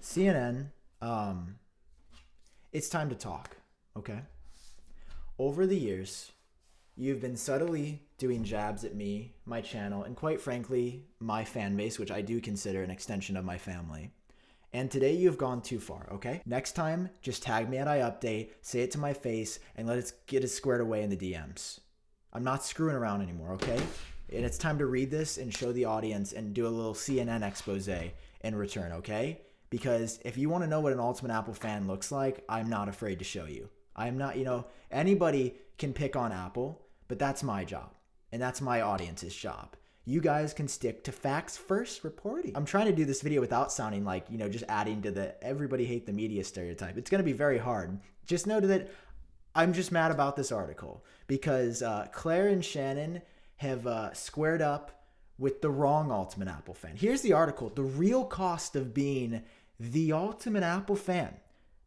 CNN, it's time to talk, okay? Over the years, you've been subtly doing jabs at me, my channel, and quite frankly, my fan base, which I do consider an extension of my family. And today you've gone too far, okay? Next time, just tag me at iupdate, say it to my face, and let us get it squared away in the DMs. I'm not screwing around anymore, okay? And it's time to read this and show the audience and do a little CNN expose in return, okay? Because if you want to know what an Ultimate Apple fan looks like, I'm not afraid to show you. I'm not, anybody can pick on Apple, but that's my job. And that's my audience's job. You guys can stick to facts first reporting. I'm trying to do this video without sounding like, just adding to the everybody hate the media stereotype. It's going to be very hard. Just know that I'm just mad about this article because Claire and Shannon have squared up with the wrong Ultimate Apple fan. Here's the article. The real cost of being the Ultimate Apple fan.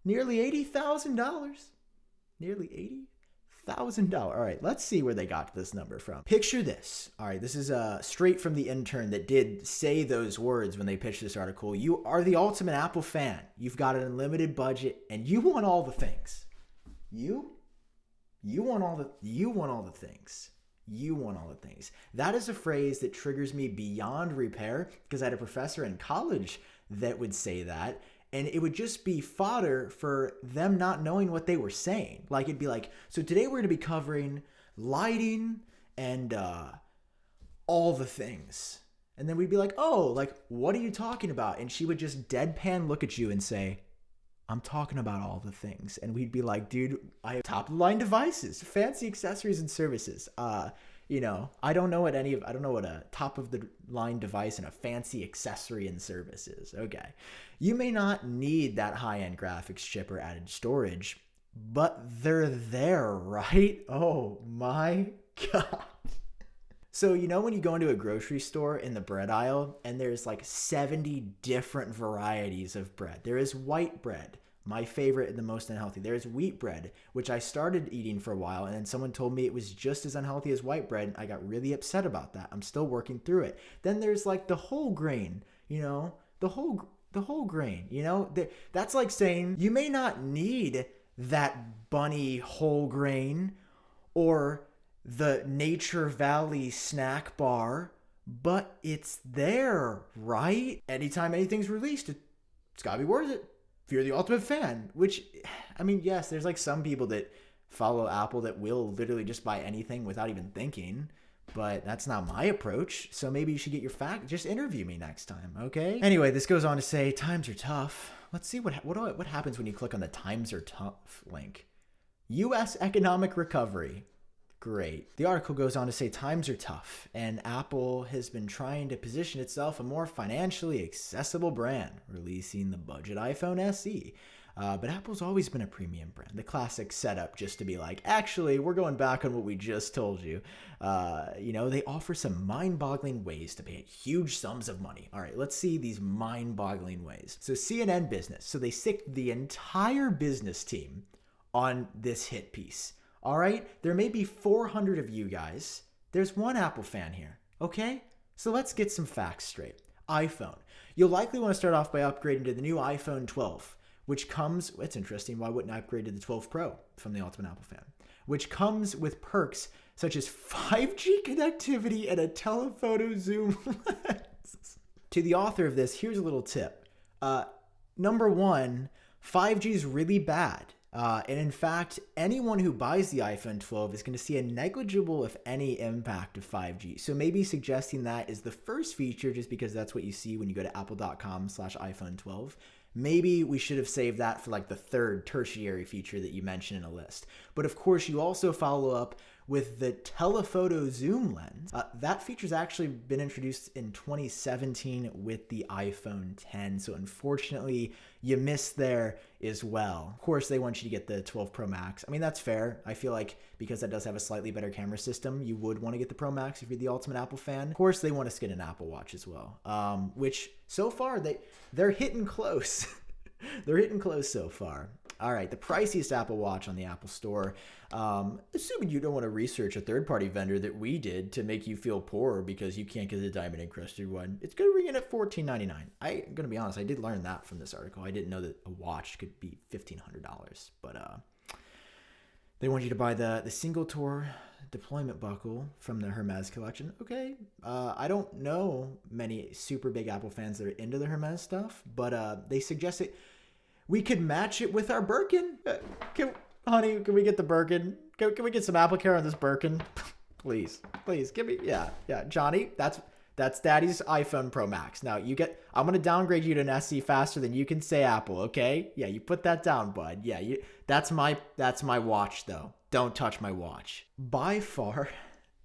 Nearly $80,000. Nearly $80,000. All right, let's see where they got this number from. Picture this. All right, this is straight from the intern that did say those words when they pitched this article. You are the Ultimate Apple fan. You've got an unlimited budget and you want all the things. You want all the things. You want all the things. That is a phrase that triggers me beyond repair because I had a professor in college that would say that. And it would just be fodder for them not knowing what they were saying. Like, it'd be like, so today we're going to be covering lighting and all the things. And then we'd be like, oh, like, what are you talking about? And she would just deadpan look at you and say, I'm talking about all the things. And we'd be like, dude, I have top of the line devices, fancy accessories and services. I don't know what a top of the line device and a fancy accessory and service is. Okay. You may not need that high-end graphics chip or added storage, but they're there, right? Oh my God. So, when you go into a grocery store in the bread aisle and there's like 70 different varieties of bread. There is white bread, my favorite and the most unhealthy. There's wheat bread, which I started eating for a while, and then someone told me it was just as unhealthy as white bread. I got really upset about that. I'm still working through it. Then there's like the whole grain, the whole grain, that's like saying you may not need that bunny whole grain or the Nature Valley snack bar, but it's there, right? Anytime anything's released, it's gotta be worth it. If you're the Ultimate fan, which, yes, there's like some people that follow Apple that will literally just buy anything without even thinking, but that's not my approach. So maybe you should get your fact. Just interview me next time, okay? Anyway, this goes on to say times are tough. Let's see what happens when you click on the times are tough link. U.S. economic recovery. Great. The article goes on to say times are tough, and Apple has been trying to position itself a more financially accessible brand, releasing the budget iPhone SE. But Apple's always been a premium brand, the classic setup just to be like, actually, we're going back on what we just told you. They offer some mind-boggling ways to pay huge sums of money. All right, let's see these mind-boggling ways. So CNN Business. So they sicked the entire business team on this hit piece. All right, there may be 400 of you guys. There's one Apple fan here, okay? So let's get some facts straight. iPhone. You'll likely want to start off by upgrading to the new iPhone 12, which comes, it's interesting, why wouldn't I upgrade to the 12 Pro from the Ultimate Apple fan? Which comes with perks such as 5G connectivity and a telephoto zoom lens. To the author of this, here's a little tip. Number one, 5G is really bad. And in fact, anyone who buys the iPhone 12 is going to see a negligible, if any, impact of 5G. So maybe suggesting that is the first feature just because that's what you see when you go to apple.com/iPhone 12. Maybe we should have saved that for like the third tertiary feature that you mentioned in a list. But of course, you also follow up with the telephoto zoom lens. That feature's actually been introduced in 2017 with the iPhone 10. So unfortunately, you missed there as well. Of course, they want you to get the 12 Pro Max. That's fair. I feel like because that does have a slightly better camera system, you would want to get the Pro Max if you're the Ultimate Apple fan. Of course, they want us to get an Apple Watch as well, which so far they're hitting close. They're hitting close so far. All right, the priciest Apple Watch on the Apple Store. Assuming you don't want to research a third-party vendor that we did to make you feel poor because you can't get the diamond-encrusted one, it's going to ring in at $1,499. I'm going to be honest, I did learn that from this article. I didn't know that a watch could be $1,500, but they want you to buy the single Tor deployment buckle from the Hermes collection. Okay, I don't know many super big Apple fans that are into the Hermes stuff, but they suggested we could match it with our Birkin. Honey, can we get the Birkin? Can we get some Apple Care on this Birkin? Please, give me, yeah, Johnny, that's Daddy's iPhone Pro Max. Now I'm going to downgrade you to an SE faster than you can say Apple, okay? Yeah, you put that down, bud. Yeah, that's my watch, though. Don't touch my watch. By far,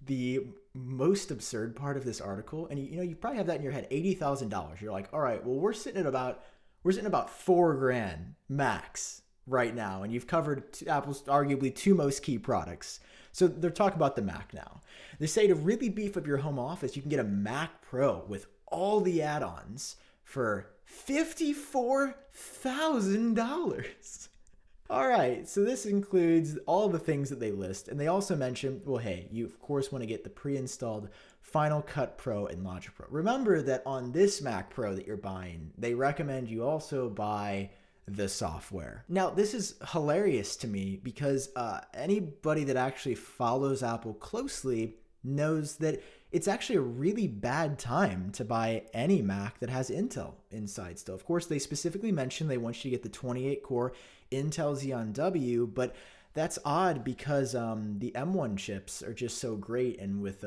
the most absurd part of this article, and you probably have that in your head, $80,000. You're like, all right, well, we're sitting at about $4,000 max right now, and you've covered Apple's arguably two most key products. So they're talking about the Mac now. They say to really beef up your home office, you can get a Mac Pro with all the add-ons for $54,000. All right, so this includes all the things that they list, and they also mention, well, hey, you of course want to get the pre-installed Final Cut Pro and Logic Pro. Remember that on this Mac Pro that you're buying, they recommend you also buy the software. Now, this is hilarious to me because anybody that actually follows Apple closely knows that it's actually a really bad time to buy any Mac that has Intel inside still. Of course, they specifically mentioned they want you to get the 28-core Intel Xeon W, but that's odd because the M1 chips are just so great, and with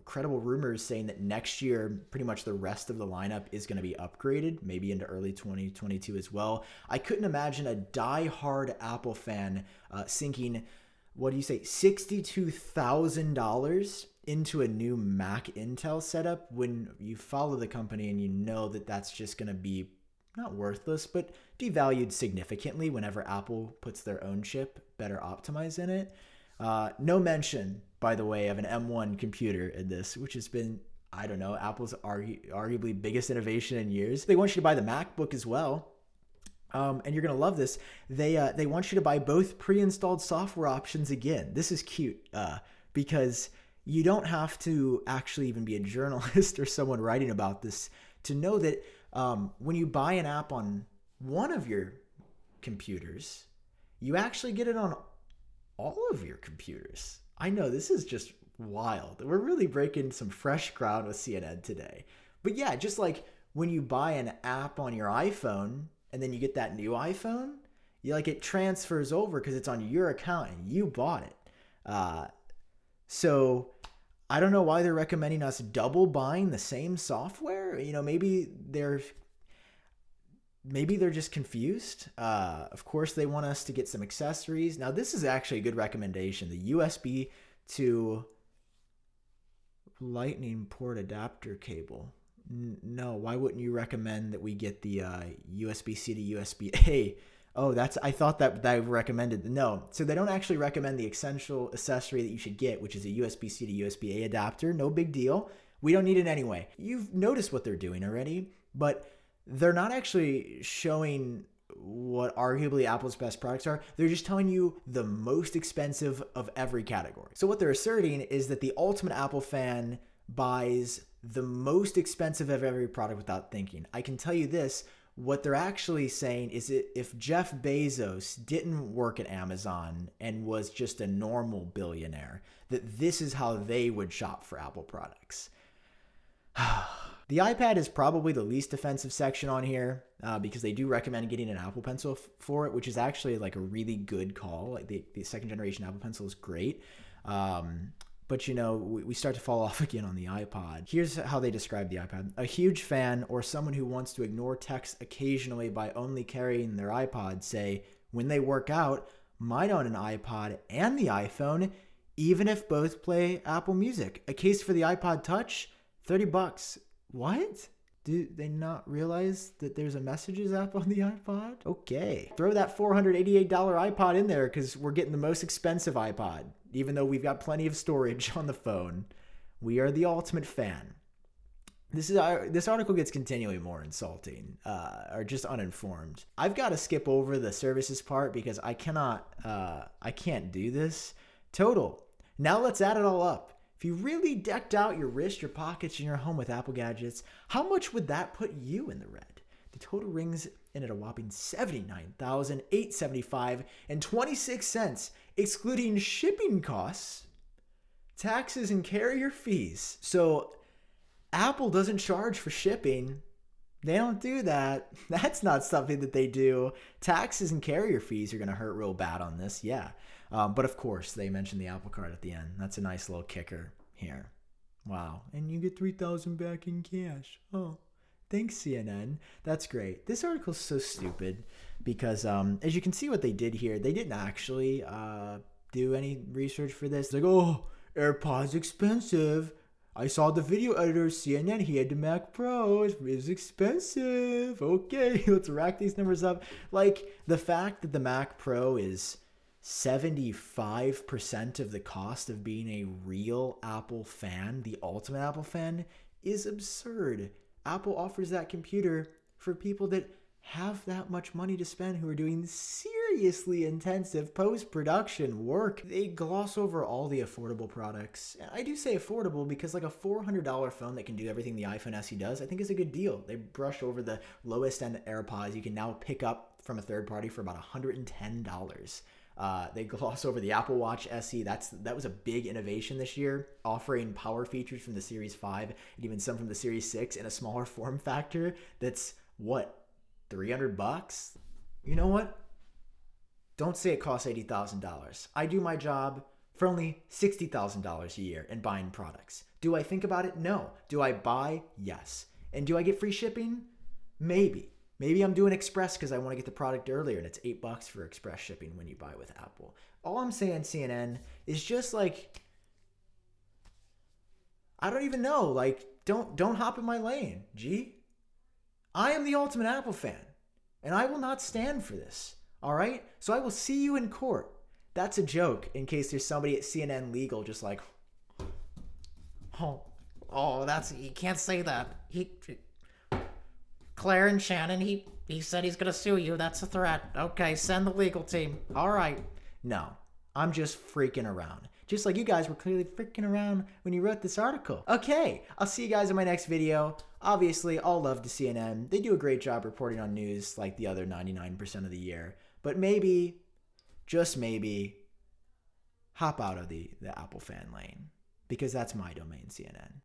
credible rumors saying that next year pretty much the rest of the lineup is going to be upgraded, maybe into early 2022 as well. I couldn't imagine a die-hard Apple fan sinking, what do you say, $62,000 into a new Mac Intel setup when you follow the company and you know that that's just going to be not worthless, but devalued significantly whenever Apple puts their own chip better optimized in it. No mention, by the way, of an M1 computer in this, which has been, I don't know, Apple's arguably biggest innovation in years. They want you to buy the MacBook as well. And you're going to love this. They want you to buy both pre-installed software options again. This is cute because you don't have to actually even be a journalist or someone writing about this to know that when you buy an app on one of your computers, you actually get it on all of your computers. I know, this is just wild. We're really breaking some fresh ground with CNN today. But yeah, just like when you buy an app on your iPhone and then you get that new iPhone, it transfers over because it's on your account and you bought it. So I don't know why they're recommending us double buying the same software. Maybe they're just confused. Of course, they want us to get some accessories. Now, this is actually a good recommendation. The USB to Lightning port adapter cable. No, why wouldn't you recommend that we get the USB-C to USB-A? Oh, I thought that I recommended. No, so they don't actually recommend the essential accessory that you should get, which is a USB-C to USB-A adapter. No big deal. We don't need it anyway. You've noticed what they're doing already, but they're not actually showing what arguably Apple's best products are. They're just telling you the most expensive of every category. So what they're asserting is that the ultimate Apple fan buys the most expensive of every product without thinking. I can tell you this. What they're actually saying is that if Jeff Bezos didn't work at Amazon and was just a normal billionaire, that this is how they would shop for Apple products. The iPad is probably the least offensive section on here because they do recommend getting an Apple Pencil for it, which is actually like a really good call. Like the second generation Apple Pencil is great. But we start to fall off again on the iPod. Here's how they describe the iPad. A huge fan or someone who wants to ignore text occasionally by only carrying their iPod say, when they work out, might own an iPod and the iPhone, even if both play Apple Music. A case for the iPod Touch, $30. What? Do they not realize that there's a Messages app on the iPod? Okay. Throw that $488 iPod in there because we're getting the most expensive iPod, even though we've got plenty of storage on the phone. We are the ultimate fan. This article gets continually more insulting, or just uninformed. I've got to skip over the services part because I can't do this. Total. Now let's add it all up. If you really decked out your wrist, your pockets, and your home with Apple gadgets, how much would that put you in the red? The total rings in at a whopping $79,875.26, excluding shipping costs, taxes, and carrier fees. So Apple doesn't charge for shipping. They don't do that. That's not something that they do. Taxes and carrier fees are going to hurt real bad on this, yeah. But of course, they mentioned the Apple Card at the end. That's a nice little kicker here. Wow. And you get $3,000 back in cash. Oh, thanks, CNN. That's great. This article is so stupid because as you can see what they did here, they didn't actually do any research for this. Like, oh, AirPods expensive. I saw the video editor, CNN, he had the Mac Pro. It's expensive. Okay, let's rack these numbers up. Like, the fact that the Mac Pro is 75% of the cost of being a real Apple fan, the ultimate Apple fan, is absurd. Apple offers that computer for people that have that much money to spend, who are doing seriously intensive post-production work. They gloss over all the affordable products. I do say affordable because like a $400 phone that can do everything the iPhone SE does, I think is a good deal. They brush over the lowest end AirPods you can now pick up from a third party for about $110. They gloss over the Apple Watch SE. That was a big innovation this year, offering power features from the Series 5 and even some from the Series 6 in a smaller form factor. That's what, $300? You know what? Don't say it costs $80,000. I do my job for only $60,000 a year in buying products. Do I think about it? No. Do I buy? Yes. And do I get free shipping? Maybe. Maybe I'm doing express because I want to get the product earlier, and it's $8 for express shipping when you buy with Apple. All I'm saying, CNN, is just like, I don't even know. Like, don't hop in my lane, G. I am the ultimate Apple fan, and I will not stand for this. All right? So I will see you in court. That's a joke in case there's somebody at CNN Legal just like, that's, you can't say that. Claire and Shannon, he said he's going to sue you. That's a threat. Okay, send the legal team. All right. No, I'm just freaking around. Just like you guys were clearly freaking around when you wrote this article. Okay, I'll see you guys in my next video. Obviously, all love to CNN. They do a great job reporting on news like the other 99% of the year. But maybe, just maybe, hop out of the Apple fan lane. Because that's my domain, CNN.